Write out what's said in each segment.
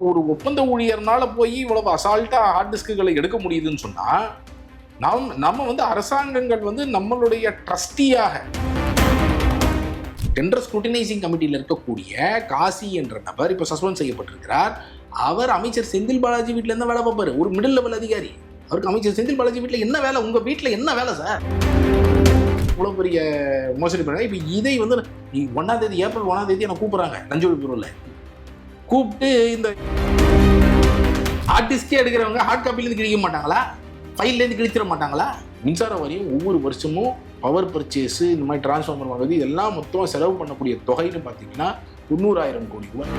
ஒரு ஒப்பந்த ஊழியர்னால போய் இவ்வளவு அசால்ட்டா ஹார்ட் டிஸ்க்குகளை எடுக்க முடியுதுன்னு சொன்னா நம்ம வந்து அரசாங்கங்கள் வந்து நம்மளுடைய ட்ரஸ்டியாக டெண்டர் ஸ்க்ரூட்டினைசிங் கமிட்டியில் இருக்கக்கூடிய காசி என்ற நபர் இப்போ சஸ்பெண்ட் செய்யப்பட்டிருக்கிறார். அவர் அமைச்சர் செந்தில் பாலாஜி வீட்டில் என்ன வேலை பார்ப்பாரு? ஒரு மிடில் லெவல் அதிகாரி. அவருக்கு அமைச்சர் செந்தில் பாலாஜி வீட்டில் என்ன வேலை? உங்க வீட்டில் என்ன வேலை சார்? இவ்வளோ பெரிய மோசடி பண்ண. இப்போ இதை வந்து 1ஆம் தேதி ஏப்ரல் 1ஆம் தேதி என்னை கூப்பிட்றாங்க லஞ்ச ஒழிப்புல. கூப்பிட்டு இந்த ஹார்ட் டிஸ்கே எடுக்கிறவங்க ஹார்ட் காப்பிலேருந்து கிழிக்க மாட்டாங்களா? ஃபைல்லேருந்து கிழிச்சிட மாட்டாங்களா? மின்சார வாரியம் ஒவ்வொரு வருஷமும் பவர் பர்ச்சேஸ், இந்த மாதிரி டிரான்ஸ்ஃபார்மர் வாங்குறது, இதெல்லாம் மொத்தமாக செலவு பண்ணக்கூடிய தொகைன்னு பார்த்தீங்கன்னா 90,000 கோடி ரூபாய்.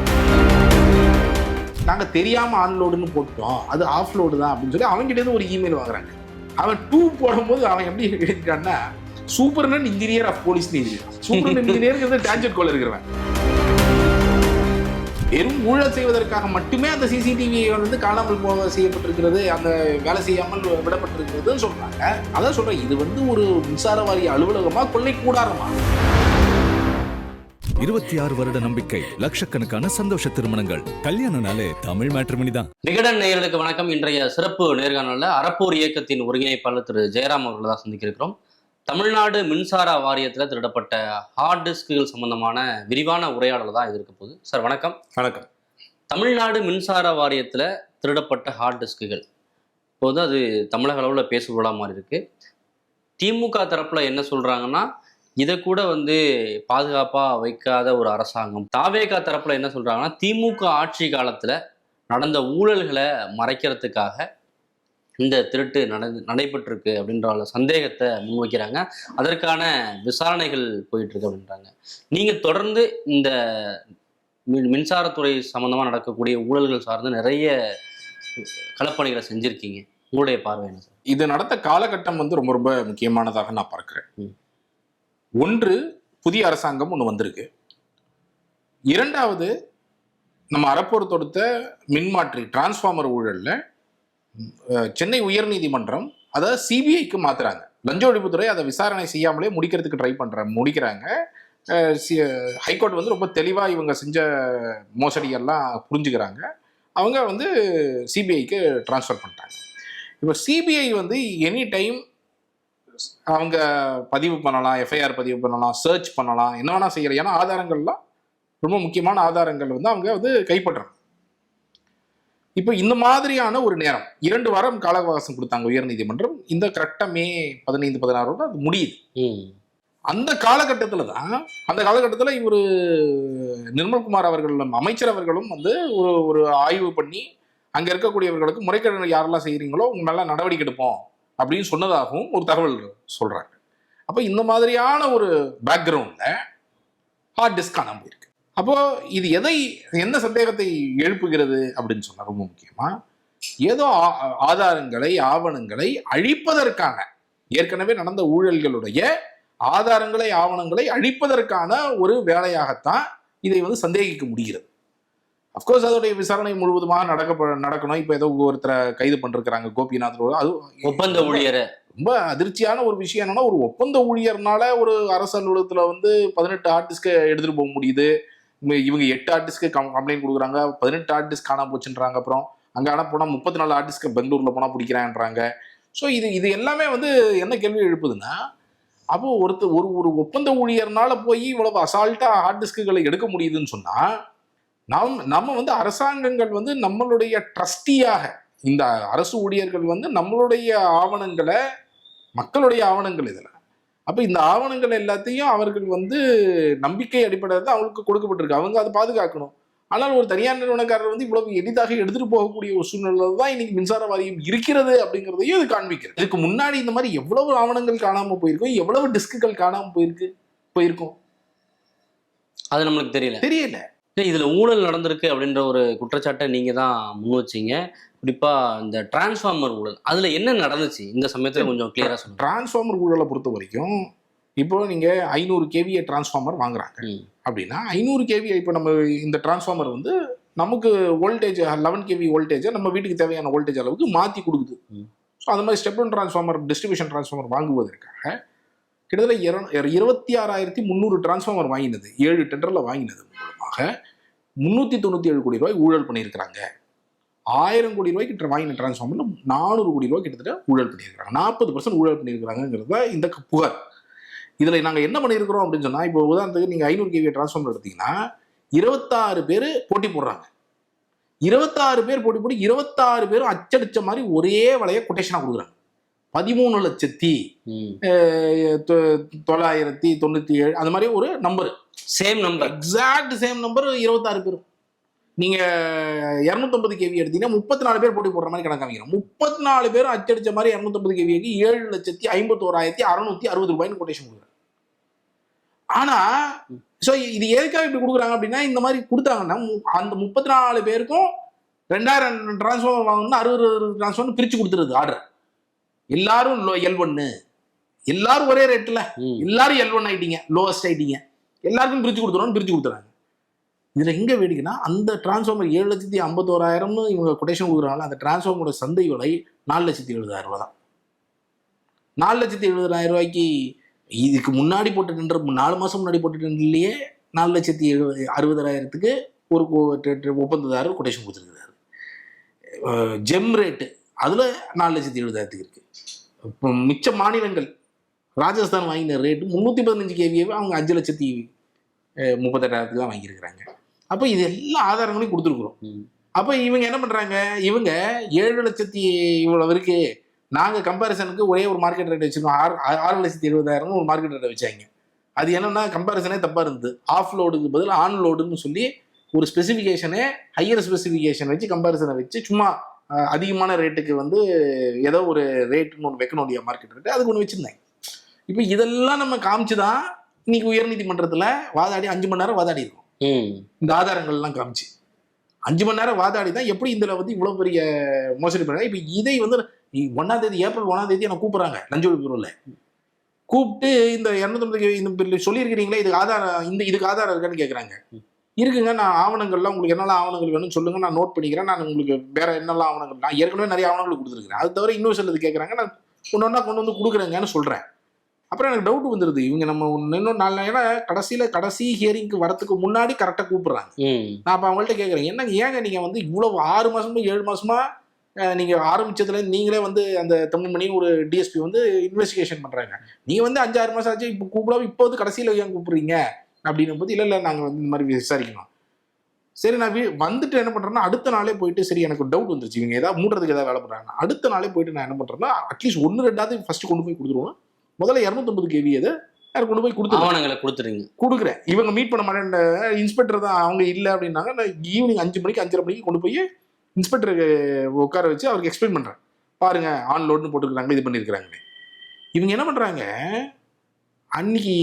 நாங்கள் தெரியாமல் ஆன்லோடுன்னு போட்டுட்டோம், அது ஆஃப்லோடு தான் அப்படின்னு சொல்லி அவங்ககிட்ட ஒரு இமெயில் வாங்குறாங்க. அவன் 2 போடும்போது அவன் எப்படி எழுதிட்டான்னா சூப்பர்னன் இன்ஜினியர் ஆஃப் போலீஸ்னு எழுதிருக்கான். சூப்பர்னன் இன்ஜினியர் டான்ஜெட் கோல இருக்கிறவன். வெறும் ஊழல் செய்வதற்காக மட்டுமே அந்த சிசிடிவியை வந்து காணாமல் போக செய்யப்பட்டிருக்கிறது, அந்த வேலை செய்யாமல் விடப்பட்டிருக்கிறதுன்னு சொல்றாங்க. அதான் சொல்றேன், இது வந்து ஒரு மின்சார வாரிய அலுவலகமா, கொள்ளை கூடாரமா? 26 வருட நம்பிக்கை, லட்சக்கணக்கான சந்தோஷ திருமணங்கள். கல்யாணம்னாலே தமிழ் மேட்ரிமோனி தான். விகடன் நேயர்களுக்கு வணக்கம். இன்றைய சிறப்பு நேர்காணல்ல அறப்போர் இயக்கத்தின் ஒருங்கிணைப்பாளர் திரு ஜெயராம் அவர்களை தான் சந்திக்கிறோம். தமிழ்நாடு மின்சார வாரியத்தில் திருடப்பட்ட ஹார்ட் டிஸ்குகள் சம்பந்தமான விரிவான உரையாடல் தான் இது இருக்க போகுது. சார் வணக்கம். வணக்கம். தமிழ்நாடு மின்சார வாரியத்தில் திருடப்பட்ட ஹார்ட் டிஸ்குகள் இப்போ வந்து அது தமிழக அளவில் பேசுபொருளாக மாறி இருக்கு. திமுக தரப்புல என்ன சொல்றாங்கன்னா, இதை கூட வந்து பாதுகாப்பாக வைக்காத ஒரு அரசாங்கம். தாவேகா தரப்புல என்ன சொல்றாங்கன்னா, திமுக ஆட்சி காலத்தில் நடந்த ஊழல்களை மறைக்கிறதுக்காக இந்த திருட்டு நடைபெற்றிருக்கு அப்படின்ற சந்தேகத்தை முன்வைக்கிறாங்க. அதற்கான விசாரணைகள் போயிட்டு இருக்கு அப்படின்றாங்க. நீங்க தொடர்ந்து இந்த மின்சாரத்துறை சம்பந்தமா நடக்கக்கூடிய ஊழல்கள் சார்ந்து நிறைய களப்பணிகளை செஞ்சிருக்கீங்க. உங்களுடைய பார்வை என்ன சார்? இது நடந்த காலகட்டம் வந்து ரொம்ப ரொம்ப முக்கியமானதாக நான் பார்க்கிறேன். ஒன்று, புதிய அரசாங்கம் ஒன்று வந்திருக்கு. இரண்டாவது, நம்ம அறப்போர் தொடுத்த மின்மாற்றி டிரான்ஸ்ஃபார்மர் ஊழல்ல சென்னை உயர்நீதிமன்றம் அதை சிபிஐக்கு மாத்துறாங்க. லஞ்ச ஒழிப்புத்துறை அதை விசாரணை செய்யாமலே முடிக்கிறதுக்கு முடிக்கிறாங்க. ஹைகோர்ட் வந்து ரொம்ப தெளிவாக இவங்க செஞ்ச மோசடியெல்லாம் புரிஞ்சுக்கிறாங்க. அவங்க வந்து சிபிஐக்கு டிரான்ஸ்ஃபர் பண்ணிட்டாங்க. இப்போ சிபிஐ வந்து எனி டைம் அவங்க பதிவு பண்ணலாம், எஃப்ஐஆர் பதிவு பண்ணலாம், சர்ச் பண்ணலாம், என்ன வேணா செய்யலாம். ஏன்னா ஆதாரங்கள்லாம் ரொம்ப முக்கியமான ஆதாரங்கள் வந்து அவங்க வந்து கைப்பற்றுறாங்க. இப்போ இந்த மாதிரியான ஒரு நேரம் 2 வாரம் கால அவகாசம் கொடுத்தாங்க உயர்நீதிமன்றம். இந்த கரெக்டாக மே 15-16 அது முடியுது. அந்த காலகட்டத்தில் இவர் நிர்மல்குமார் அவர்களும் அமைச்சர் அவர்களும் வந்து ஒரு ஆய்வு பண்ணி அங்க இருக்கக்கூடியவர்களுக்கு முறைகேடு யாரெல்லாம் செய்யறீங்களோ உங்க மேல நடவடிக்கை எடுப்போம் அப்படின்னு சொன்னதாகவும் ஒரு தகவல் சொல்றாங்க. அப்போ இந்த மாதிரியான ஒரு பேக்ரவுண்ட்ல ஹார்ட் டிஸ்க் காணாம போயிருக்கு. அப்போ இது என்ன சந்தேகத்தை எழுப்புகிறது அப்படின்னு சொன்னா, ரொம்ப முக்கியமா ஏதோ ஆதாரங்களை, ஆவணங்களை அழிப்பதற்கான, ஏற்கனவே நடந்த ஊழல்களுடைய ஆதாரங்களை, ஆவணங்களை அழிப்பதற்கான ஒரு வேலையாகத்தான் இதை வந்து சந்தேகிக்க முடிகிறது. அப்கோர்ஸ் அதோடைய விசாரணை முழுவதுமாக நடக்கணும். இப்போ ஏதோ ஒருத்தரை கைது பண்ணிருக்கிறாங்க, கோபிநாத். அது ஒப்பந்த ஊழியர். ரொம்ப அதிர்ச்சியான ஒரு விஷயம் என்னன்னா, ஒரு ஒப்பந்த ஊழியர்னால ஒரு அரசு அலுவலகத்துல வந்து 18 ஹார்ட் டிஸ்கை எடுத்துட்டு போக முடியுது. இவங்க 8 ஹார்ட் டிஸ்க்கு கம்ப்ளைண்ட் கொடுக்குறாங்க, 18 ஹார்ட் டிஸ்க் காணாம போச்சுன்றாங்க. அப்புறம் அங்கே ஆனால் போனால் 34 ஹார்ட் டிஸ்க்கு பெங்களூர்ல போனால் பிடிக்கிறான்றாங்க. ஸோ இது எல்லாமே வந்து என்ன கேள்வி எழுப்புதுன்னா, அப்போ ஒரு ஒப்பந்த ஊழியர்னால போய் இவ்வளவு அசால்ட்டா ஹார்ட் டிஸ்க்குகளை எடுக்க முடியுதுன்னு சொன்னா, நம்ம வந்து அரசாங்கங்கள் வந்து நம்மளுடைய ட்ரஸ்டியாக, இந்த அரசு ஊழியர்கள் வந்து நம்மளுடைய ஆவணங்களை, மக்களுடைய ஆவணங்கள் இதில், அப்போ இந்த ஆவணங்கள் எல்லாத்தையும் அவர்கள் வந்து நம்பிக்கை அடிப்படையில் தான் அவங்களுக்கு கொடுக்கப்பட்டிருக்கு. அவங்க அதை பாதுகாக்கணும். ஆனால் ஒரு தனியார் நிறுவனக்காரர் வந்து இவ்வளவு எளிதாக எடுத்துட்டு போகக்கூடிய ஒரு சூழ்நிலை தான் இன்னைக்கு மின்சார வாரியம் இருக்கிறது அப்படிங்கிறதையும் இது காண்பிக்கிறது. இதுக்கு முன்னாடி இந்த மாதிரி எவ்வளவு ஆவணங்கள் காணாம போயிருக்கும், எவ்வளவு டிஸ்குகள் காணாம போயிருக்கும் அது நம்மளுக்கு தெரியல. இதுல ஊழல் நடந்திருக்கு அப்படின்ற ஒரு குற்றச்சாட்டை நீங்க தான் முன் வச்சீங்க. குறிப்பா இந்த டிரான்ஸ்ஃபார்மர் ஊழல், அதுல என்ன நடந்துச்சு இந்த சமயத்துல கொஞ்சம் கிளியரா சொல்லுங்க. டிரான்ஸ்ஃபார்மர் ஊழலை பொறுத்த வரைக்கும் இப்போ நீங்க 500 kVA டிரான்ஸ்ஃபார்மர் வாங்குறாங்க அப்படின்னா, 500 kVA இப்போ நம்ம இந்த டிரான்ஸ்ஃபார்மர் வந்து நமக்கு வோல்டேஜ் 11 kV வோல்டேஜை நம்ம வீட்டுக்கு தேவையான வோல்டேஜ் அளவுக்கு மாற்றி கொடுக்குது. ஸோ அது மாதிரி step down transformer, distribution transformer வாங்குவதற்காக கிட்டத்தட்ட 26,300 டிரான்ஸ்ஃபார்மர் வாங்கினது, 7 டெண்டரில் வாங்கினது மூலமாக 397 கோடி ரூபாய் ஊழல் பண்ணியிருக்கிறாங்க. 1000 கோடி ரூபாய்க்கு வாங்கின டிரான்ஸ்ஃபார்மர்ல 400 கோடி ரூபாய் கிட்டத்தட்ட ஊழல் பண்ணியிருக்காங்க. 40% ஊழல் பண்ணியிருக்கிறாங்கிறத இந்த புகார். இதுல நாங்க என்ன பண்ணியிருக்கிறோம் அப்படின்னு சொன்னா, இப்போ உதாரணத்துக்கு நீங்க 500 kVA டிரான்ஸ்ஃபார்மர் எடுத்தீங்கன்னா 26 பேர் போட்டி போடுறாங்க. 26 பேர் போட்டி போட்டு 26 பேரும் அச்சடிச்ச மாதிரி ஒரே வலைய கொட்டேஷனா கொடுக்குறாங்க. 13,997 அந்த மாதிரி ஒரு number, same number, exact same number 26 பேரும். நீங்க 250 kV எடுத்தீங்கன்னா 34 பேர் போட்டி போடுற மாதிரி கணக்காமிக்கிறோம். 34 பேரும் அச்சடிச்ச மாதிரி 250 kVக்கு 7,51,660 ரூபாய்னு கொட்டேஷன் கொடுக்குறாங்க. ஆனா சோ இது எதுக்காக இப்படி கொடுக்குறாங்க அப்படின்னா, இந்த மாதிரி கொடுத்தாங்கன்னா அந்த 34 பேருக்கும் 2000 டிரான்ஸ்ஃபார்மர் வாங்கணும்னா 60 டிரான்ஸ்ஃபார்மர் பிரிச்சு கொடுத்துருது ஆர்டர். எல்லாரும் L1, எல்லாரும் ஒரே ரேட்ல, எல்லாரும் L1 ஆயிட்டீங்க, லோவஸ்ட் ஆயிட்டீங்க, எல்லாருக்கும் பிரிச்சு கொடுத்துறாங்க. இதுல எங்க வேடிக்கைன்னா, அந்த டிரான்ஸ்ஃபார்மர் 7,51,000 இவங்க கொட்டேஷன் கொடுக்குறாங்க. அந்த டிரான்ஸ்ஃபார்மரோட சந்தை விலை 4,70,000 ரூபாய் தான். 4,70,000 ரூபாய்க்கு இதுக்கு முன்னாடி போட்டு 4 மாசம் முன்னாடி போட்டுலேயே 4,60,000க்கு ஒரு ஒப்பந்ததாரர் கொட்டேஷன் கொடுத்துருக்கிறாரு. ஜெம் ரேட்டு அதுல 4,70,000 இருக்கு. இப்போ மிச்ச மாநிலங்கள் ராஜஸ்தான் வாங்கின ரேட்டு 315 kVA அவங்க 5,38,000 தான் வாங்கியிருக்கிறாங்க. அப்போ இது எல்லா ஆதாரங்களையும் கொடுத்துருக்குறோம். அப்போ இவங்க என்ன பண்றாங்க, இவங்க 7 லட்சத்தி இவ்வளவு இருக்கு, நாங்க கம்பேரிசனுக்கு ஒரே ஒரு மார்க்கெட் ரேட் வச்சிருக்கோம், 6,70,000 ஒரு மார்க்கெட் ரேட்டை வச்சாங்க. அது என்னன்னா கம்பேரிசனே தப்பா இருந்தது. ஆஃப் லோடுக்கு பதில் ஆன் லோடுன்னு சொல்லி ஒரு ஸ்பெசிஃபிகேஷனே ஹையர் ஸ்பெசிஃபிகேஷன் வச்சு கம்பேரிசனை வச்சு சும்மா அதிகமான ரேட்டுக்கு வந்து ஏதோ ஒரு ரேட்டுன்னு ஒன்று வைக்கணும் இல்லையா, மார்க்கெட் ரேட்டு, அதுக்கு ஒன்று வச்சிருந்தாங்க. இப்போ இதெல்லாம் நம்ம காமிச்சுதான் இன்னைக்கு உயர்நீதிமன்றத்தில் வாதாடி 5 மணி நேரம் வாதாடி இருக்கும். இந்த ஆதாரங்கள்லாம் காமிச்சு 5 மணி நேரம் வாதாடி தான் எப்படி இதில் வந்து இவ்வளோ பெரிய மோசடி பண்ண. இப்போ இதை வந்து 1ஆம் தேதி ஏப்ரல் 1ஆம் தேதி எனக்கு கூப்பிட்றாங்க லஞ்ச ஒழிப்பு பியூரோவில். கூப்பிட்டு இந்த 250 இந்த சொல்லியிருக்கிறீங்களே, இதுக்கு ஆதாரம், இதுக்கு ஆதாரம் இருக்கான்னு கேட்குறாங்க. இருக்குங்க, நான் ஆவணங்கள்லாம் உங்களுக்கு என்னெல்லாம் ஆவணங்கள் வேணும்னு சொல்லுங்க, நான் நோட் பண்ணிக்கிறேன், நான் உங்களுக்கு வேற என்னெல்லாம் ஆவணங்கள், நான் ஏற்கனவே நிறைய ஆவணங்கள் கொடுத்துருக்கிறேன், அது தவிர இன்னும் சிலது கேட்குறாங்க, நான் ஒன்று கொண்டு வந்து கொடுக்குறேங்கன்னு சொல்கிறேன். அப்புறம் எனக்கு டவுட் வந்துடுது, இவங்க நம்ம இன்னும் 4 நாள், ஏன்னா கடைசி ஹியரிங்க்கு வரத்துக்கு முன்னாடி கரெக்டாக கூப்பிட்றாங்க. நான் அப்போ அவங்கள்ட்ட கேட்குறேன், என்னங்க ஏங்க நீங்கள் வந்து இவ்வளோ 6 மாதமும் 7 மாதமா நீங்கள் ஆரம்பிச்சதுல நீங்களே வந்து அந்த தமிழ்மணி ஒரு டிஎஸ்பி வந்து இன்வெஸ்டிகேஷன் பண்ணுறாங்க, நீங்கள் வந்து 5-6 மாதம் ஆச்சு, இப்போ கூப்பிடாம இப்போ வந்து கடைசியில் ஏன் கூப்பிட்றீங்க அப்படின்னும் போது, இல்லை நாங்கள் வந்து இந்த மாதிரி விசாரிக்கணும். சரி, நான் வந்துட்டு என்ன பண்ணுறேன்னா அடுத்த நாளே போயிட்டு, சரி எனக்கு டவுட் வந்துருச்சு இவங்க ஏதாவது மூடுறதுக்கு ஏதாவது வேலை பண்ணுறாங்க, அடுத்த நாளே போயிட்டு நான் என்ன பண்ணுறேன்னா அட்லீஸ்ட் 1-2 ஃபர்ஸ்ட் கொண்டு போய் கொடுத்துருவோம். முதல்ல 250 kV அதை கொண்டு போய் கொடுக்குறேன். இவங்க மீட் பண்ண மாட்டேன், இன்ஸ்பெக்டர் தான் அவங்க இல்லை அப்படின்னாங்க. நான் ஈவினிங் 5 மணிக்கு 5:30 மணிக்கு கொண்டு போய் இன்ஸ்பெக்டருக்கு உட்கார வச்சு அவருக்கு எக்ஸ்பிளைன் பண்ணுறேன். பாருங்க ஆன் லோடுன்னு போட்டுருக்காங்க, இது பண்ணியிருக்கிறாங்க. இவங்க என்ன பண்ணுறாங்க, அன்னைக்கு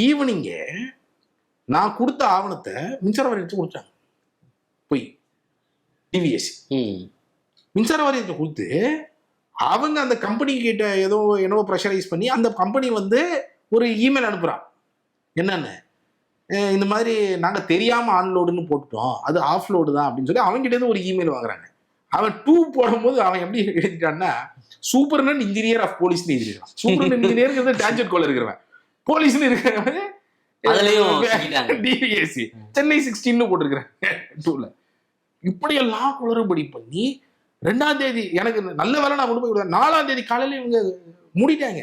ஈவினிங்கே நான் கொடுத்த ஆவணத்தை மின்சார வாரியத்தை கொடுத்தாங்க. போய் டிவிஎஸ் மின்சார வாரியத்தை கொடுத்து அவங்க அந்த கம்பெனி கிட்ட என்னவோ ப்ரெஷரைஸ் பண்ணி அந்த கம்பெனி வந்து ஒரு இமெயில் அனுப்புறான், என்னன்னு இந்த மாதிரி நாங்கள் தெரியாமல் ஆன்லோடுன்னு போட்டுட்டோம், அது ஆஃப் லோடு தான் அப்படின்னு சொல்லி அவங்ககிட்ட ஒரு இமெயில் வாங்குறாங்க. அவன் 2 போடும்போது அவன் எப்படி எழுதிட்டான்னா, superintendent engineer of போலீஸ்னு எழுதிருக்கான். Superintendent engineer டான்ஜெட் கோல இருக்கிறவன், போலீஸ்னு இருக்கிறவன் டிவிஎஸ்சி சென்னை 16 போட்டிருக்கிறேன் 2ல. இப்படியெல்லாம் குளறுபடி பண்ணி 2ஆம் தேதி எனக்கு நல்ல வேலை நான் கொண்டு போய் கொடுத்தேன். 4ஆம் தேதி காலையில இவங்க மூடிட்டாங்க,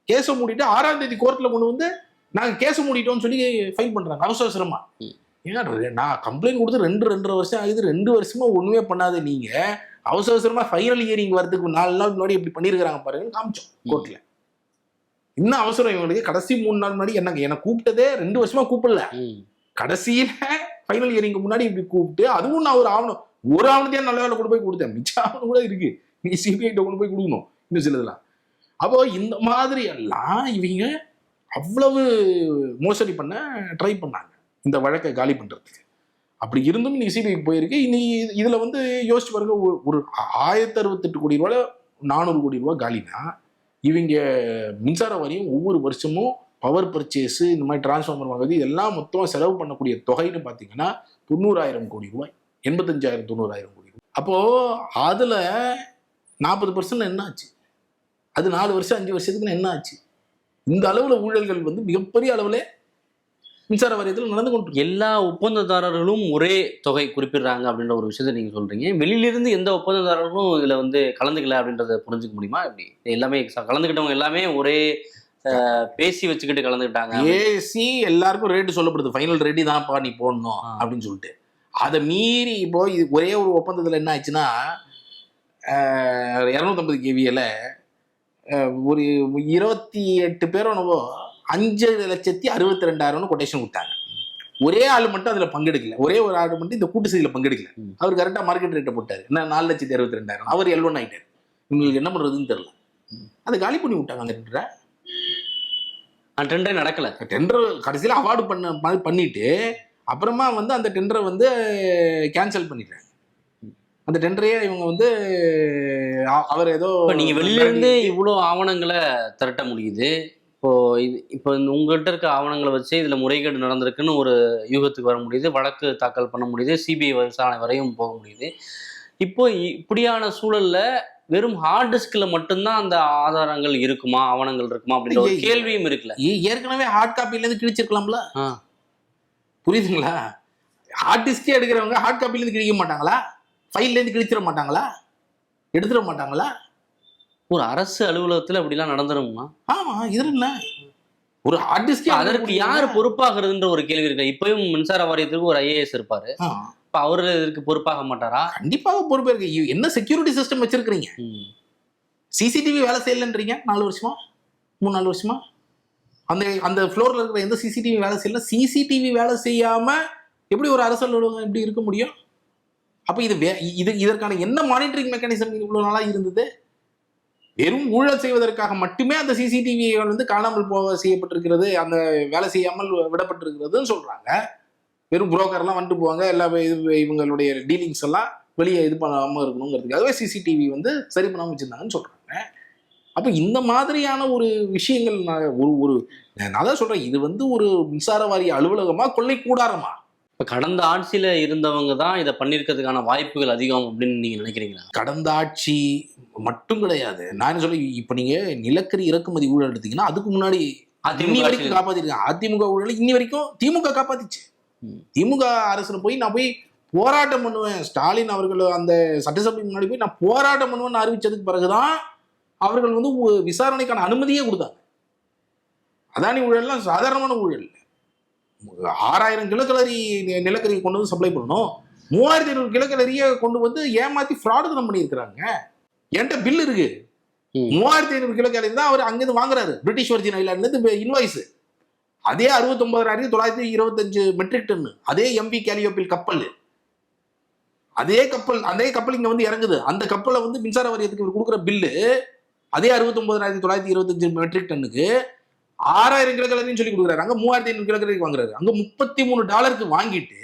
கேஸை மூடிட்டு 6ஆம் தேதி கோர்ட்ல கொண்டு வந்து நாங்கள் கேஸை மூடிட்டோம்னு சொல்லி ஃபைல் பண்றாங்க அவசரமா. ஏன்னா நான் கம்ப்ளைண்ட் கொடுத்து 2.5 வருஷம் ஆகுது, 2 வருஷமா ஒண்ணுமே பண்ணாது, நீங்க அவசரமா ஃபைனல் ஹியரிங் வரதுக்கு 4 நாள் முன்னாடி இப்படி பண்ணியிருக்கிறாங்க பாருங்கன்னு காமிச்சோம் கோர்ட்ல. இன்னும் அவசரம் இவங்களுக்கு, கடைசி 3 நாள் முன்னாடி என்ன கூப்பிட்டதே 2 வருஷமா கூப்பிடல, கடைசியில ஃபைனல் ஹியரிங்க்கு முன்னாடி இப்படி கூப்பிட்டு, அதுவும் நான் ஒரு ஆவணத்தையே நல்ல வேலை கொண்டு போய் கொடுத்தேன், மிச்ச ஆவணம் கூட இருக்கு, நீ சிபிஐ கொண்டு போய் கொடுக்கணும் இன்னும் சிலதெல்லாம். அப்போ இந்த மாதிரி எல்லாம் இவங்க அவ்வளவு மோசடி பண்ண ட்ரை பண்ணாங்க இந்த வழக்கை காலி பண்றதுக்கு. அப்படி இருந்தும் இன்னைக்கு சிபிஐக்கு போயிருக்கு. இன்னைக்கு இதுல வந்து யோசிச்சு பாருங்க, ஒரு 1068 கோடி ரூபாய் 400 கோடி ரூபாய் காலினா, இவங்க மின்சார வாரியம் ஒவ்வொரு வருஷமும் பவர் பர்ச்சேஸ் இந்த மாதிரி டிரான்ஸ்ஃபார்மர் வாங்குறது இதெல்லாம் மொத்தமாக செலவு பண்ணக்கூடிய தொகைன்னு பார்த்தீங்கன்னா 90,000 கோடி ரூபாய், 85,000-90,000 கோடி ரூபாய். அப்போ அதுல 40% என்ன ஆச்சு? அது 4 வருஷம் 5 வருஷத்துக்கு என்ன ஆச்சு? இந்த அளவுல ஊழல்கள் வந்து மிகப்பெரிய அளவுல மின்சார வாரியத்தில் நடந்து கொண்டு எல்லா ஒப்பந்ததாரர்களும் ஒரே தொகை குறிப்பிடுறாங்க அப்படின்ற ஒரு விஷயத்த நீங்க சொல்றீங்க. வெளியிலிருந்து எந்த ஒப்பந்ததாரர்களும் இதுல வந்து கலந்துக்கல அப்படின்றத புரிஞ்சுக்க முடியுமா? எப்படி எல்லாமே கலந்துக்கிட்டவங்க எல்லாமே ஒரே பேசி வச்சுக்கிட்டு கலந்துக்கிட்டாங்க? ஏசி எல்லாருக்கும் ரேட்டு சொல்லப்படுது, ஃபைனல் ரேட்டு தான்ப்பா நீ போடணும் அப்படின்னு சொல்லிட்டு. அதை மீறி இப்போ இது ஒரே ஒரு ஒப்பந்தத்தில் என்ன ஆச்சுன்னா 250 KVA ஒரு 28 பேரோ 5,62,000 கொட்டேஷன் கொடுத்தாங்க. ஒரே ஆள் மட்டும் அதில் பங்கெடுக்கல, ஒரே ஒரு ஆள் மட்டும் இந்த கூட்டு செய்தியில் பங்கெடுக்கல. அவர் கரெக்டாக மார்க்கெட் ரேட்டை போட்டார், என்ன 4,62,000. அவர் L1 ஆகிட்டார். இவங்களுக்கு என்ன பண்ணுறதுன்னு தெரியல, அதை காலி பண்ணி விட்டாங்க. அந்த டெண்டரே நடக்கல. டெண்டர் கடைசியில் அவார்டு பண்ணிட்டு அப்புறமா வந்து அந்த டெண்டரை வந்து கேன்சல் பண்ணிடுறாங்க. அந்த டெண்டரையே இவங்க வந்து அவர் ஏதோ நீங்க வெளியில இருந்து இவ்வளோ ஆவணங்களை திரட்ட முடியுது. இப்போ உங்கள்கிட்ட இருக்க ஆவணங்களை வச்சு இதுல முறைகேடு நடந்திருக்குன்னு ஒரு யூகத்துக்கு வர முடியுது, வழக்கு தாக்கல் பண்ண முடியுது, சிபிஐ விசாரணை வரையும் போக முடியுது. இப்போ இப்படியான சூழல்ல வெறும் ஹார்ட் டிஸ்க்ல மட்டும்தான் அந்த ஆதாரங்கள் இருக்குமா, ஆவணங்கள் இருக்குமா அப்படின்ற ஒரு கேள்வியும் இருக்குல்ல. ஏற்கனவே ஹார்ட் காப்பில இருந்து கிழிச்சிருக்கலாம்ல, புரியுதுங்களா? ஹார்ட் டிஸ்கே எடுக்கிறவங்க ஹார்ட் காப்பில இருந்து கிழிக்க மாட்டாங்களா? ஃபைல்ல இருந்து கிழிச்சிட மாட்டாங்களா? எடுத்துட மாட்டாங்களா? ஒரு அரசு அலுவலகத்துல அப்படிலாம் நடந்துருமா? ஆமா, இதுல என்ன ஒரு ஹார்ட் டிஸ்க், அதற்கு யார் பொறுப்பாகிறதுன்ற ஒரு கேள்வி இருக்கு. இப்பயும் மின்சார வாரியத்துக்கு ஒரு IAS இருப்பாரு, இப்ப அவரு இதற்கு பொறுப்பாக மாட்டாரா? கண்டிப்பாக பொறுப்பு இருக்கு. என்ன செக்யூரிட்டி சிஸ்டம் வச்சிருக்கீங்க? CCTV வேலை செய்யலன்றீங்க 4 வருஷமா 3-4 வருஷமா. அந்த ஃப்ளோர்ல இருக்கிற எந்த CCTV வேலை செய்யல. CCTV வேலை செய்யாம எப்படி ஒரு அரசு அலுவலகம் எப்படி இருக்க முடியும்? அப்ப இதற்கான என்ன மானிட்டரிங் மெக்கானிசம் இவ்வளவு நாளா இருந்தது? வெறும் ஊழல் செய்வதற்காக மட்டுமே அந்த CCTV வந்து காணாமல் செய்யப்பட்டிருக்கிறது, அந்த வேலை செய்யாமல் விடப்பட்டிருக்கிறதுன்னு சொல்றாங்க. வெறும் புரோக்கர்லாம் வந்துட்டு போவாங்க, எல்லா இவங்களுடைய டீலிங்ஸ் எல்லாம் வெளியே இது பண்ணாமல் இருக்கணுங்கிறதுக்கு அதுவே CCTV வந்து சரி பண்ணாமல் வச்சிருந்தாங்கன்னு சொல்றாங்க. அப்போ இந்த மாதிரியான ஒரு விஷயங்கள் நான் தான் சொல்றேன், இது வந்து ஒரு மின்சார வாரிய அலுவலகமா கொள்ளை கூடாரமா? இப்போ கடந்த ஆட்சியில இருந்தவங்க தான் இதை பண்ணிருக்கிறதுக்கான வாய்ப்புகள் அதிகம் அப்படின்னு நீங்க நினைக்கிறீங்களா? கடந்த ஆட்சி மட்டும் கிடையாது. நான் என்ன சொல்ல, இப்ப நீங்க நிலக்கரி இறக்குமதி ஊழல் எடுத்தீங்கன்னா அதுக்கு முன்னாடி வரைக்கும் காப்பாத்திருக்காங்க. அதிமுக ஊழல் இன்னி வரைக்கும் திமுக காப்பாத்திச்சு. திமுக அரசு போய் நான் போய் போராட்டம் பண்ணுவேன், ஸ்டாலின் அவர்கள் அந்த சட்டசபை முன்னாடி போய் நான் போராட்டம் பண்ணுவேன்னு அறிவிச்சதுக்கு பிறகுதான் அவர்கள் வந்து விசாரணைக்கான அனுமதியே கொடுத்தாங்க. அதானி ஊழல்லாம் சாதாரணமான ஊழல். 6,000 கிலோகலரி நிலக்கரி கொண்டு வந்து சப்ளை பண்ணணும், 3,500 கிலோகலரியை கொண்டு வந்து ஏமாத்தி ஃப்ராடு பண்ணியிருக்கிறாங்க. என்கிட்ட பில் இருக்கு, 3,500 கிலோகலரி தான் அவர் அங்கிருந்து வாங்குறாரு பிரிட்டிஷ் வர்ஜின் ஐலாண்ட்ல இருந்து இன்வாய்ஸ். அதே 69,925 மெட்ரிக் டன் அதே MV கேலியோபில் கப்பல், அதே கப்பல் இங்க வந்து இறங்குது. அந்த கப்பலை வந்து மின்சார வாரியத்துக்கு இவர் கொடுக்குற பில்லு அதே 69,925 மெட்ரிக் டன்னுக்கு 6,000 கிலோகலரின்னு சொல்லி கொடுக்குறாரு. அங்க 3,500 கிலோகலரிக்கு வாங்குறாரு. அங்க $33 வாங்கிட்டு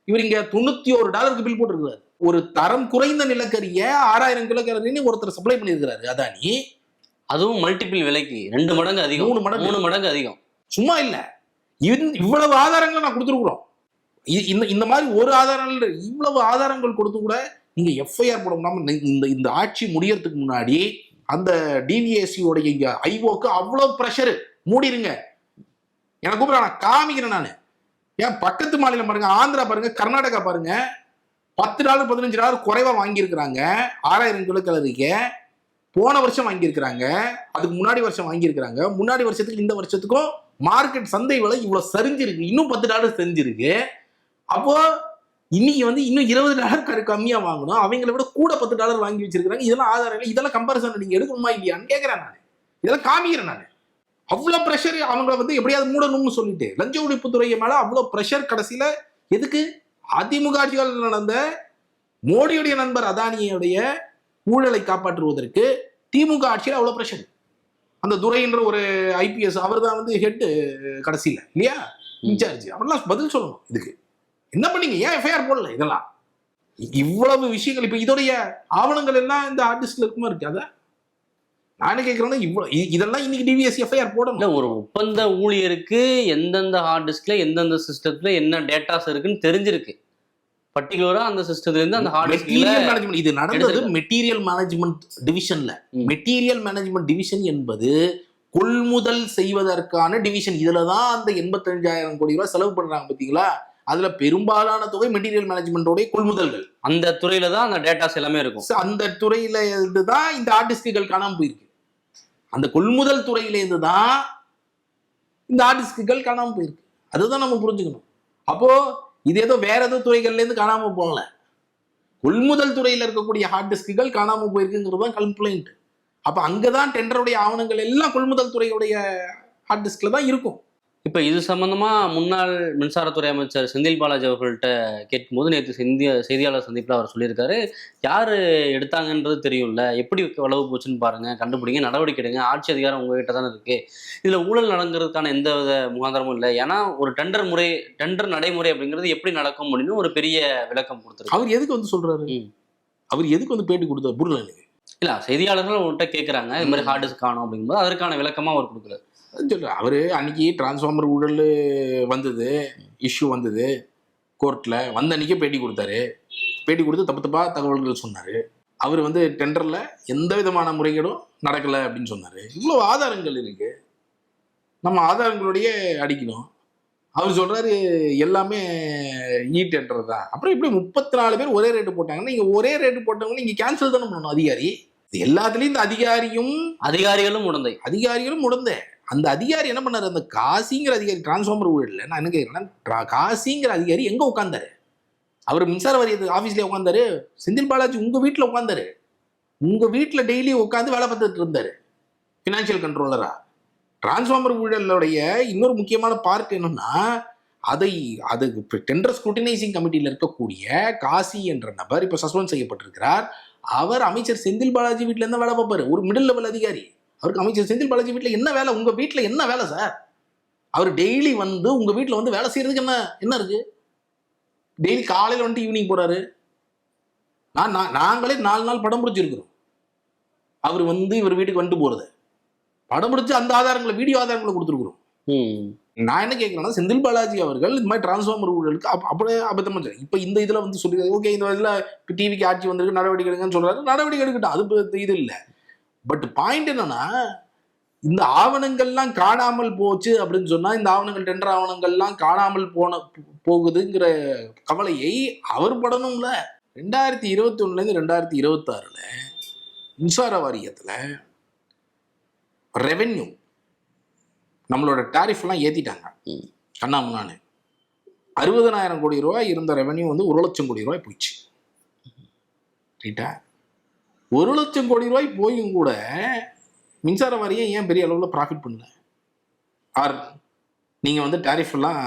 இவர் இங்க $91 பில் போட்டிருக்கிறாரு. ஒரு தரம் குறைந்த நிலக்கரிய 6,000 கிலோகலரின்னு ஒருத்தர் சப்ளை பண்ணியிருக்கிறாரு அதானி. அதுவும் மல்டிபிள் விலைக்கு 2 மடங்கு அதிகம், 3 மடங்கு அதிகம். சும்மா இல்ல, இவ்வளவு ஆதாரங்களை நான் கொடுத்துருக்குறோம். இந்த மாதிரி ஒரு ஆதாரங்கள் இவ்வளவு ஆதாரங்கள் கொடுத்து கூட நீங்க FIR போட முடியாம இந்த ஆட்சி முடியறதுக்கு முன்னாடி அந்த DVAC உடைய IOக்கு அவ்வளவு பிரஷர், மூடிருங்க எனக்கு கூப்பிட நான் காமிக்கிறேன். நான் ஏன் பக்கத்து மாநிலம் பாருங்க, ஆந்திரா பாருங்க, கர்நாடகா பாருங்க, $10 $15 குறைவா வாங்கியிருக்கிறாங்க 6,000 கிலோகலரிக்கு. போன வருஷம் வாங்கியிருக்கிறாங்க, அதுக்கு முன்னாடி வருஷம் வாங்கியிருக்கிறாங்க. முன்னாடி வருஷத்துக்கு இந்த வருஷத்துக்கும் மார்க்கெட் சந்தை விலை இவ்வளவு சரிஞ்சிருக்கு, இன்னும் $10 சரிஞ்சிருக்கு. அப்போ இன்னைக்கு வந்து இன்னும் $20 கம்மியா வாங்கணும், அவங்களை விட கூட $10 வாங்கி வச்சிருக்காங்க. இதெல்லாம் ஆதாரம், இதெல்லாம் கம்பேரிசன் நீங்க எடுக்கணுமா இல்லையான்னு கேட்கிறேன் நான். இதெல்லாம் காமிக்கிறேன் நான். அவ்வளவு பிரஷர் அவங்களை வந்து எப்படியாவது மூடணும்னு சொல்லிட்டு லஞ்ச ஒழிப்புத்துறை மேல அவ்வளவு பிரஷர். கடைசியில எதுக்கு? அதிமுக ஆட்சிகள் நடந்த மோடியுடைய நண்பர் அதானியுடைய ஊழலை காப்பாற்றுவதற்கு திமுக ஆட்சியில் அவ்வளவு பிரஷர். அந்த துரைன்ற ஒரு IPS அவர் தான் வந்து ஹெட் கடைசியில இல்லையா, இன்சார்ஜ். அவரெல்லாம் பதில் சொல்லணும். இதுக்கு என்ன பண்ணீங்க, ஏன் FIR போடல? இதெல்லாம் இவ்வளவு விஷயங்கள் இப்ப இதோடைய ஆவணங்கள் எல்லாம் இந்த ஆர்டிஸ்ட்ல இருக்குமா இருக்காத? நான் கேட்கிறேன்னா இதெல்லாம் இன்னைக்கு DVAC FIR போடணும். ஒரு ஒப்பந்த ஊழியருக்கு எந்தெந்த ஹார்ட் டிஸ்க்ல எந்தெந்த சிஸ்டத்துல என்ன டேட்டாஸ் இருக்குன்னு தெரிஞ்சிருக்கு. பர்டிகுலரா அந்த சிஸ்டத்துல இருந்து அந்த ஹார்ட் டிஸ்க்ல மேனேஜ்மெண்ட் இது நடந்தது மெட்டீரியல் மேனேஜ்மெண்ட் டிவிஷன்ல. மெட்டீரியல் மேனேஜ்மெண்ட் டிவிஷன் என்பது கொள்முதல் செய்வதற்கான டிவிஷன். இதுலதான் அந்த 85,000 கோடி ரூபாய் செலவு பண்றாங்க பாத்தீங்களா. அதுல பெரும்பாலான தொகை மெட்டீரியல் மேனேஜ்மெண்டோடைய கொள்முதல்கள். அந்த துறையில தான் அந்த டேட்டாஸ் எல்லாமே இருக்கும். அந்த துறையில இருந்துதான் இந்த ஹார்ட் டிஸ்குகள் காணாம போயிருக்கு. அந்த கொள்முதல் துறையில இருந்துதான் இந்த ஹார்ட் டிஸ்குகள் காணாம போயிருக்கு. அதுதான் நம்ம புரிஞ்சுக்கணும். அப்போ இது ஏதோ வேற ஏதோ துறைகள்ல இருந்து காணாம போகல, கொள்முதல் துறையில இருக்கக்கூடிய ஹார்ட் டிஸ்குகள் காணாம போயிருக்குங்கிறது தான் கம்ப்ளைண்ட். அப்ப அங்கதான் டெண்டருடைய ஆவணங்கள் எல்லாம் கொள்முதல் துறையுடைய ஹார்ட் டிஸ்க்ல தான் இருக்கும். இப்போ இது சம்பந்தமா முன்னாள் மின்சாரத்துறை அமைச்சர் செந்தில் பாலாஜி அவர்கள்ட்ட கேட்கும்போது நேற்று செய்தியாளர் சந்திப்பில் அவர் சொல்லியிருக்காரு, யார் எடுத்தாங்கன்றது தெரியும்ல, எப்படி அளவு போச்சுன்னு பாருங்க, கண்டுபிடிங்க, நடவடிக்கை எடுங்க, ஆட்சி அதிகாரம் உங்ககிட்ட தானே இருக்கு, இதில் ஊழல் நடங்கிறதுக்கான எந்த வித முகாந்திரமும் இல்லை, ஏன்னா ஒரு டெண்டர் நடைமுறை அப்படிங்கிறது எப்படி நடக்கும் அப்படின்னு ஒரு பெரிய விளக்கம் கொடுத்துருக்கு. அவர் எதுக்கு வந்து சொல்றாரு, அவர் எதுக்கு வந்து பேட்டி கொடுத்தாரு புரியல எனக்கு. இல்லை, செய்தியாளர்கள் உங்கள்கிட்ட கேட்குறாங்க இது மாதிரி ஹார்ட் டிஸ்க் காணும் அப்படிங்கும்போது அதற்கான விளக்கமாக அவர் கொடுக்குறாரு. சொல்ற அவரு அன்னைக்கு டிரான்ஸ்ஃபார்மர் ஊழல் வந்தது, இஷ்யூ வந்தது கோர்ட்ல, வந்த அன்னைக்கே பேட்டி கொடுத்தாரு. பேட்டி கொடுத்து தப்பு தப்பா தகவல்கள் சொன்னாரு. அவர் வந்து டெண்டர்ல எந்த விதமான முறைகேடும் நடக்கல அப்படின்னு சொன்னாரு. இவ்வளவு ஆதாரங்கள் இருக்கு, நம்ம ஆதாரங்களுடைய அடிக்கணும். அவர் சொல்றாரு எல்லாமே டெண்டர் தான். அப்புறம் இப்படி 34 பேர் ஒரே ரேட்டு போட்டாங்கன்னா, நீங்க ஒரே ரேட்டு போட்டவங்க நீங்க கேன்சல் தானே பண்ணணும். அதிகாரி எல்லாத்துலயும் இந்த அதிகாரிகளும் உடந்தே. அந்த அதிகாரி என்ன பண்ணாரு, அந்த காசிங்கிற அதிகாரி டிரான்ஸ்ஃபார்மர் ஊழல்ல நான் என்ன கேட்கிறேன்னா, காசிங்கிற அதிகாரி எங்க உட்கார்ந்தாரு? அவர் மின்சார வாரியத்து ஆபீஸ்ல உட்கார்ந்தாரு. செந்தில் பாலாஜி உங்க வீட்டுல உட்கார்ந்தாரு. உங்க வீட்டுல டெய்லி உட்காந்து வேலை பார்த்துட்டு இருந்தாரு பினான்சியல் கண்ட்ரோலரா. டிரான்ஸ்ஃபார்மர் ஊழலுடைய இன்னொரு முக்கியமான பார்ட் என்னன்னா, அது டெண்டர் ஸ்க்ரூட்டினைசிங் கமிட்டியில இருக்கக்கூடிய காசி என்ற நபர் இப்ப சஸ்பெண்ட் செய்யப்பட்டிருக்கிறார். அவர் அமைச்சர் செந்தில் பாலாஜி வீட்டுல இருந்தா வேலை பார்ப்பாரு, ஒரு மிடில் லெவல் அதிகாரி. அவருக்கு அமைச்சர் செந்தில் பாலாஜி வீட்டுல என்ன வேலை? உங்க வீட்டுல என்ன வேலை சார்? அவர் டெய்லி வந்து உங்க வீட்டுல வந்து வேலை செய்யறதுக்கு என்ன இருக்கு? டெய்லி காலையில வந்துட்டு ஈவினிங் போறாரு. நாங்களே 4 நாள் படம் பிடிச்சிருக்கிறோம். அவர் வந்து இவர் வீட்டுக்கு வந்துட்டு போறது படம் பிடிச்சு அந்த ஆதாரங்களை, வீடியோ ஆதாரங்களை கொடுத்துருக்குறோம். நான் என்ன கேட்கிறேன்னா, செந்தில் பாலாஜி அவர்கள் இந்த மாதிரி டிரான்ஸ்ஃபார்மர் ஊழலுக்கு அப்படியே அபத்தமா இப்ப இந்த இதுல வந்து சொல்லி ஓகே, இந்த இதுல டிவிக்கு ஆட்சி வந்திருக்கு, நடவடிக்கை எடுங்கன்னு சொல்றாரு. நடவடிக்கை எடுக்கட்டும், அது இது இல்லை. பட் பாயிண்ட் என்னன்னா, இந்த ஆவணங்கள்லாம் காணாமல் போச்சு அப்படின்னு சொன்னா, இந்த ஆவணங்கள் டெண்டர் ஆவணங்கள்லாம் காணாமல் போகுதுங்கிற கவலையை அவர் படணும்ல. 2021 இருந்து 2026 மின்சார வாரியத்துல ரெவென்யூ நம்மளோட டாரிஃப் எல்லாம் ஏத்திட்டாங்க கண்ணா முன்னான்னு. 60,000 கோடி ரூபாய் இருந்த ரெவென்யூ வந்து 1 லட்சம் கோடி ரூபாய் போயிடுச்சு. ரைட்டா? 1 லட்சம் கோடி ரூபாய் போயும் கூட மின்சார வாரியம் ஏன் பெரிய அளவில் ப்ராஃபிட் பண்ணல? நீங்க வந்து டாரிஃப் எல்லாம்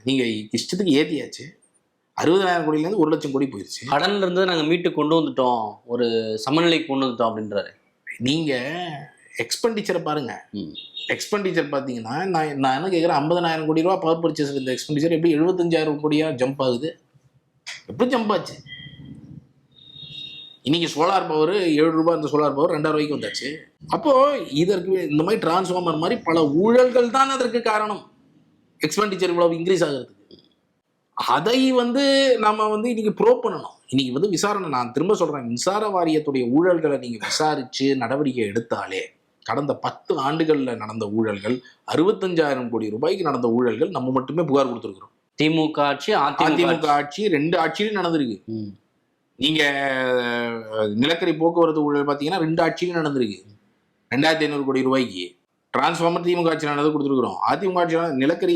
நீங்க இஷ்டத்துக்கு ஏத்தியாச்சு. 60,000 கோடியிலேருந்து 1 லட்சம் கோடி போயிடுச்சு. கடன்ல இருந்து நாங்கள் மீட்டு கொண்டு வந்துட்டோம், ஒரு சமநிலைக்கு கொண்டு வந்துட்டோம் அப்படின்றாரு. நீங்க எக்ஸ்பெண்டிச்சரை பாருங்க. எக்ஸ்பெண்டிச்சர் பார்த்தீங்கன்னா, நான் என்ன கேட்குறேன், 50,000 கோடி ரூபா பவர் பர்ச்சேஸ் இந்த எக்ஸ்பெண்டிச்சர் எப்படி 75,000 கோடியா ஜம்ப் ஆகுது? எப்படி ஜம்ப் ஆச்சு? இன்னைக்கு சோலார் பவர் 7 ரூபாய், இந்த சோலார் பவர் 2,000 ரூபாய்க்கு வந்தாச்சு. அப்போ இதற்கு இந்த மாதிரி டிரான்ஸ்ஃபார்மர் மாதிரி பல ஊழல்கள் தான் அதற்கு காரணம், எக்ஸ்பெண்டிச்சர் இவ்வளவு இன்க்ரீஸ் ஆகிறதுக்கு. அதை வந்து நம்ம வந்து இன்னைக்கு ப்ரோவ் பண்ணணும். இன்னைக்கு வந்து விசாரணை, நான் திரும்ப சொல்றேன், மின்சார வாரியத்துடைய ஊழல்களை நீங்க விசாரிச்சு நடவடிக்கை எடுத்தாலே, கடந்த 10 ஆண்டுகள்ல நடந்த ஊழல்கள், 65,000 கோடி ரூபாய்க்கு நடந்த ஊழல்கள் நம்ம மட்டுமே புகார் கொடுத்துருக்கிறோம். திமுக ஆட்சி, அதிமுக ஆட்சி 2 ஆட்சியிலும் நடந்திருக்கு. நீங்க நிலக்கரி போக்குவரத்து ஊழல் பாத்தீங்கன்னா 2 ஆட்சியிலும் நடந்திருக்கு. 2,500 கோடி ரூபாய்க்கு டிரான்ஸ்ஃபார்மர் திமுக ஆட்சி நடந்து கொடுத்துருக்கிறோம். அதிமுக ஆட்சி நிலக்கரி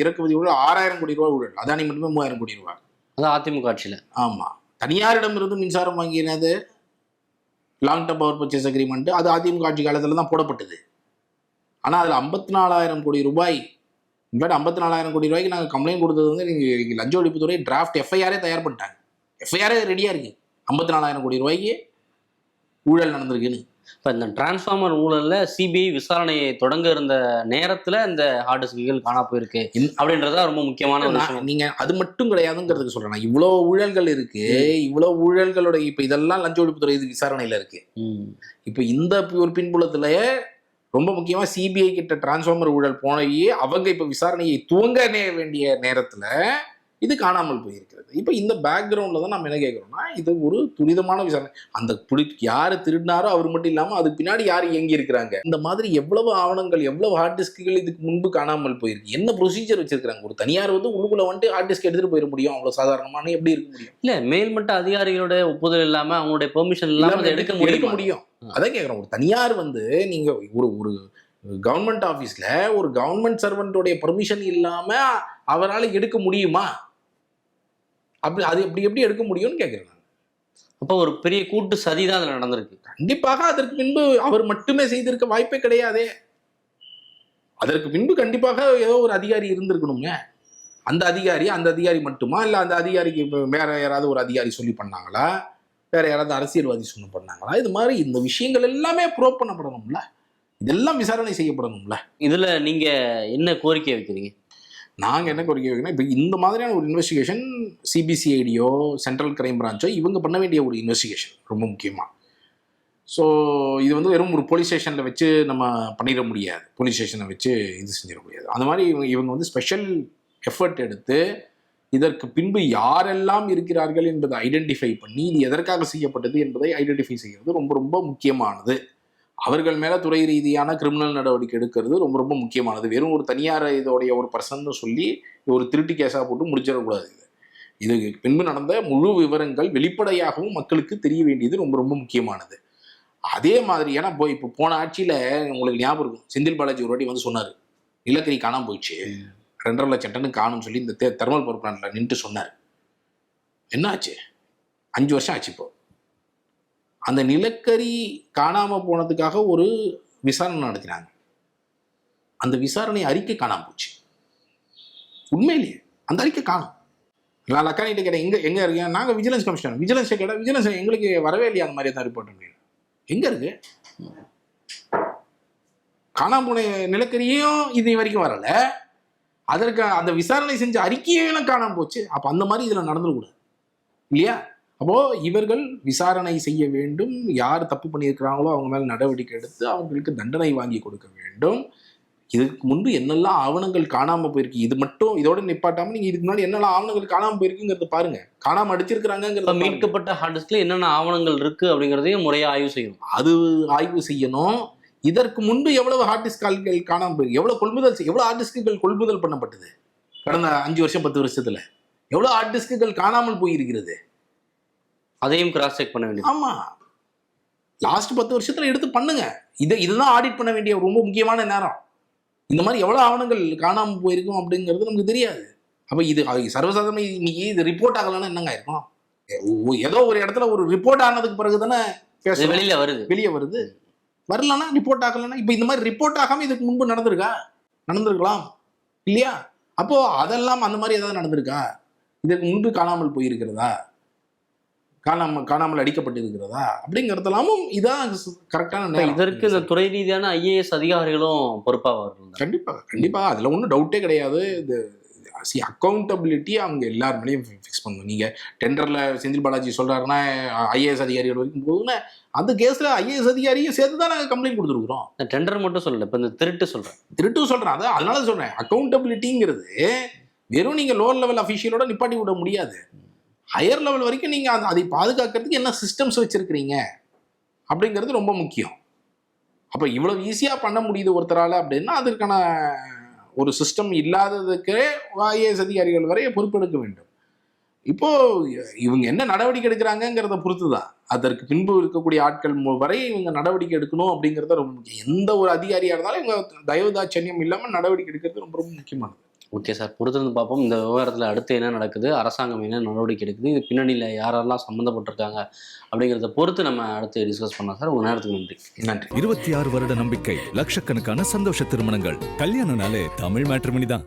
இறக்குமதி ஊழல் 6,000 கோடி ரூபாய் ஊழல். அதானி மட்டுமே 3,000 கோடி ரூபாய். அதான் அதிமுக ஆட்சியில. ஆமா, தனியாரிடம் இருந்து மின்சாரம் வாங்கினது long term power purchase agreement, அது அதிமுக ஆட்சி காலத்துல தான் போடப்பட்டது. ஆனா அதுல 54,000 கோடி ரூபாய், இன்ஃபேக்ட் 54,000 கோடி ரூபாய்க்கு நாங்கள் கம்ப்ளைண்ட் கொடுத்தது வந்து நீங்க லஞ்ச ஒழிப்புத்துறை டிராஃப்ட் எஃப்ஐஆரே தயார் பண்ணிட்டாங்க. எஃப்ஐஆரே ரெடியா இருக்கு. 54,000 கோடி ரூபாய்க்கு ஊழல் நடந்திருக்குன்னு. இப்போ இந்த டிரான்ஸ்ஃபார்மர் ஊழல்ல சிபிஐ விசாரணையை தொடங்க இருந்த நேரத்துல இந்த ஹார்ட் டிஸ்குகள் காணா போயிருக்கு அப்படின்றதா ரொம்ப முக்கியமான ஒரு விஷயம். நீங்க அது மட்டும் கிடையாதுங்கிறதுக்கு சொல்றேன். இவ்வளவு ஊழல்கள் இருக்கு, இவ்வளவு ஊழல்களோட இப்ப இதெல்லாம் லஞ்ச ஒழிப்புத்துறை இது விசாரணையில இருக்கு. இப்ப இந்த ஒரு பின்புலத்திலேயே ரொம்ப முக்கியமா சிபிஐ கிட்ட டிரான்ஸ்ஃபார்மர் ஊழல் போனவையே அவங்க இப்ப விசாரணையை துவங்க வேண்டிய நேரத்துல இது காணாமல் போயிருக்கிறது. இப்போ இந்த பேக்ரவுண்டில் தான் நம்ம என்ன கேட்குறோம்னா, இது ஒரு துரிதமான விசாரணை. அந்த யார் திருடினாரோ அவர் மட்டும் இல்லாமல் அதுக்கு பின்னாடி யார் இயங்கி இருக்கிறாங்க, இந்த மாதிரி எவ்வளவு ஆவணங்கள், எவ்வளவு ஹார்ட் டிஸ்க்குகள் இதுக்கு முன்பு காணாமல் போயிருக்கு, என்ன ப்ரொசீஜர் வச்சிருக்காங்க. ஒரு தனியார் வந்து உள்ளுக்குள்ள வந்துட்டு ஹார்ட் டிஸ்க் எடுத்துகிட்டு போயிட முடியும் அவ்வளோ சாதாரணமான எப்படி இருக்க முடியும்? இல்லை, மேல்மட்ட அதிகாரிகளோட ஒப்புதல் இல்லாமல் அவங்களுடைய பெர்மிஷன் இல்லாமல் அதை எடுக்க முடியும். அதான் கேட்குறோம். ஒரு தனியார் வந்து நீங்கள் ஒரு கவர்மெண்ட் ஆஃபீஸில் ஒரு கவர்மெண்ட் சர்வெண்ட்டோடைய பர்மிஷன் இல்லாமல் அவரால் எடுக்க முடியுமா? அது எப்படி எடுக்க முடியும்னு கேட்குறேன் நான். அப்போ ஒரு பெரிய கூட்டு சதி தான் அதில் நடந்திருக்கு. கண்டிப்பாக அதற்கு பின்பு அவர் மட்டுமே செய்திருக்க வாய்ப்பே கிடையாதே. அதற்கு பின்பு கண்டிப்பாக ஏதோ ஒரு அதிகாரி இருந்திருக்கணுங்க. அந்த அதிகாரி மட்டுமா, இல்லை அந்த அதிகாரிக்கு வேற யாராவது ஒரு அதிகாரி சொல்லி பண்ணாங்களா, வேற யாராவது அரசியல்வாதி சொல்லி பண்ணாங்களா? இது மாதிரி இந்த விஷயங்கள் எல்லாமே ப்ரோவ் பண்ணப்படணும்ல, இதெல்லாம் விசாரணை செய்யப்படணும்ல. இதுல நீங்க என்ன கோரிக்கை வைக்கிறீங்க? நாங்கள் என்ன கோரிக்கை வைக்கணும், இப்போ இந்த மாதிரியான ஒரு இன்வெஸ்டிகேஷன் சிபிசிஐடியோ சென்ட்ரல் கிரைம் பிரான்ச்சோ இவங்க பண்ண வேண்டிய ஒரு இன்வெஸ்டிகேஷன் ரொம்ப முக்கியமாக. ஸோ இது வந்து வெறும் ஒரு போலீஸ் ஸ்டேஷனில் வச்சு நம்ம பண்ணிட முடியாது, போலீஸ் ஸ்டேஷனை வச்சு இது செஞ்சிட முடியாது. அந்த மாதிரி இவங்க வந்து ஸ்பெஷல் எஃபர்ட் எடுத்து இதற்கு பின்பு யாரெல்லாம் இருக்கிறார்கள் என்பதை ஐடென்டிஃபை பண்ணி இது எதற்காக செய்யப்பட்டது என்பதை ஐடென்டிஃபை செய்கிறது ரொம்ப ரொம்ப முக்கியமானது. அவர்கள் மேலே துறை ரீதியான கிரிமினல் நடவடிக்கை எடுக்கிறது ரொம்ப ரொம்ப முக்கியமானது. வெறும் ஒரு தனியார் இதோடைய ஒரு பர்சன்னு சொல்லி ஒரு திருட்டு கேஸாக போட்டு முடிச்சிடக்கூடாது. இது பின்பு நடந்த முழு விவரங்கள் வெளிப்படையாகவும் மக்களுக்கு தெரிய வேண்டியது ரொம்ப ரொம்ப முக்கியமானது. அதே மாதிரி ஏன்னா இப்போ போன ஆட்சியில் உங்களுக்கு ஞாபகம் இருக்கும், செந்தில் பாலாஜி ஒரு வாட்டி வந்து சொன்னார், நிலக்கரி காணாமல் போயிடுச்சு, 2.5 லட்சம் டன்னு காணும்னு சொல்லி இந்த தெர்மல் பவர் பிளான்ட்ல நின்று சொன்னார். என்ன ஆச்சு? 5 வருஷம் ஆச்சு. இப்போ அந்த நிலக்கரி காணாமல் போனதுக்காக ஒரு விசாரணை நடத்தினாங்க. அந்த விசாரணை அறிக்கை காணாமல் போச்சு. உண்மையிலேயே அந்த அறிக்கை காணும். நான் லக்கானிட்ட கேட்டேன், எங்கே இருக்கேன்? நாங்கள் விஜிலன்ஸ் கமிஷனர், விஜிலன்ஸை கேட்டால் விஜிலன்ஸ் எங்களுக்கு வரவே இல்லையா அந்த மாதிரி தான் ரிப்போர்ட் பண்ணி. எங்கே இருக்கு காணாமல் போன நிலக்கரியும் இது வரைக்கும் வரலை, அதற்கு அந்த விசாரணை செஞ்ச அறிக்கையும் காணாமல் போச்சு. அப்போ அந்த மாதிரி இதில் நடந்துடக்கூடாது இல்லையா? அப்போது இவர்கள் விசாரணை செய்ய வேண்டும், யார் தப்பு பண்ணியிருக்கிறாங்களோ அவங்க மேலே நடவடிக்கை எடுத்து அவங்களுக்கு தண்டனை வாங்கி கொடுக்க வேண்டும். இதுக்கு முன்பு என்னெல்லாம் ஆவணங்கள் காணாமல் போயிருக்கு, இது மட்டும் இதோட நிப்பாட்டாமல் நீங்கள் இதுக்கு முன்னாடி என்னெல்லாம் ஆவணங்கள் காணாமல் போயிருக்குங்கிறத பாருங்க. காணாமல் அடிச்சிருக்கிறாங்கிறத, மீட்கப்பட்ட ஹார்ட் டிஸ்க்ல என்னென்ன ஆவணங்கள் இருக்கு அப்படிங்கிறதையும் முறையாக ஆய்வு செய்யணும். அது ஆய்வு செய்யணும். இதற்கு முன்பு எவ்வளவு ஹார்ட் டிஸ்கால்கள் காணாமல் போயிருக்கு, எவ்வளோ ஹார்ட் டிஸ்குகள் கொள்முதல் பண்ணப்பட்டது கடந்த 5 வருஷம் 10 வருஷத்துல, எவ்வளோ ஹார்ட் டிஸ்குகள் காணாமல் போயிருக்கிறது, அதையும் கிராஸ் செக் பண்ண வேண்டியது. ஆமா, லாஸ்ட் 10 வருஷத்துல எடுத்து பண்ணுங்க. இதுதான் ஆடிட் பண்ண வேண்டிய ரொம்ப முக்கியமான நேரம். இந்த மாதிரி எவ்வளவு ஆவணங்கள் காணாமல் போயிருக்கும் அப்படிங்கிறது நமக்கு தெரியாது. அப்ப இது சர்வசாதாரண இன்னைக்கு இது ரிப்போர்ட் ஆகலன்னா என்னங்க இருக்கும்? ஏதோ ஒரு இடத்துல ஒரு ரிப்போர்ட் ஆனதுக்கு பிறகு தானே வெளியே வருது. வரலன்னா ரிப்போர்ட் ஆகலன்னா, இப்ப இந்த மாதிரி ரிப்போர்ட் ஆகாம இதுக்கு முன்பு நடந்திருக்கலாம் இல்லையா? அப்போ அதெல்லாம் அந்த மாதிரி ஏதாவது நடந்திருக்கா? இதற்கு முன்பு காணாமல் போயிருக்கிறதா, காணாமல் அடிக்கப்பட்டிருக்கிறதா அப்படிங்கிறதெல்லாம் இதான் கரெக்டான. இதற்கு இந்த துறை ரீதியான IAS அதிகாரிகளும் பொறுப்பாக கண்டிப்பாக அதில் ஒன்றும் டவுட்டே கிடையாது. இது அக்கௌண்டபிலிட்டி அவங்க எல்லார் மேலேயும் ஃபிக்ஸ் பண்ணணும். நீங்கள் டெண்டரில் செந்தில் பாலாஜி சொல்கிறாருன்னா IAS அதிகாரிகள் வரைக்கும் போகுதுன்னா அந்த கேஸில் IAS அதிகாரியும் சேர்த்து தான் நாங்கள் கம்ப்ளைண்ட் கொடுத்துருக்குறோம். டெண்டர் மட்டும் சொல்லலை, இப்போ இந்த திருட்டு சொல்கிறேன். அதனால சொல்கிறேன், அக்கௌண்டபிலிட்டிங்கிறது வெறும் நீங்கள் லோவர் லெவல் அஃபீஷியலோட நிப்பாட்டி விட முடியாது. ஹையர் லெவல் வரைக்கும் நீங்கள் அதை பாதுகாக்கிறதுக்கு என்ன சிஸ்டம்ஸ் வச்சுருக்கிறீங்க அப்படிங்கிறது ரொம்ப முக்கியம். அப்போ இவ்வளோ ஈஸியாக பண்ண முடியுது ஒருத்தரால் அப்படின்னா அதற்கான ஒரு சிஸ்டம் இல்லாததுக்கே IAS அதிகாரிகள் வரை பொறுப்பெடுக்க வேண்டும். இப்போது இவங்க என்ன நடவடிக்கை எடுக்கிறாங்கங்கிறத பொறுத்து தான் அதற்கு பின்பு இருக்கக்கூடிய ஆட்கள் வரை இவங்க நடவடிக்கை எடுக்கணும் அப்படிங்கிறத ரொம்ப முக்கியம். எந்த ஒரு அதிகாரியாக இருந்தாலும் இவங்க தயவுதாட்சண்யம் இல்லாமல் நடவடிக்கை எடுக்கிறது ரொம்ப ரொம்ப முக்கியமானது. ஓகே சார், பொறுத்திருந்து பார்ப்போம் இந்த விவகாரத்தில் அடுத்து என்ன நடக்குது, அரசாங்கம் என்ன நடவடிக்கை எடுக்குது, இது பின்னணியில் யாரெல்லாம் சம்மந்தப்பட்டிருக்காங்க அப்படிங்கிறத பொறுத்து நம்ம அடுத்து டிஸ்கஸ் பண்ணலாம் சார். உங்கள் நேரத்துக்கு நன்றி. 26 வருட நம்பிக்கை, லட்சக்கணக்கான சந்தோஷ திருமணங்கள். கல்யாணம்னாலே தமிழ் மேட்ரிமோனி தான்.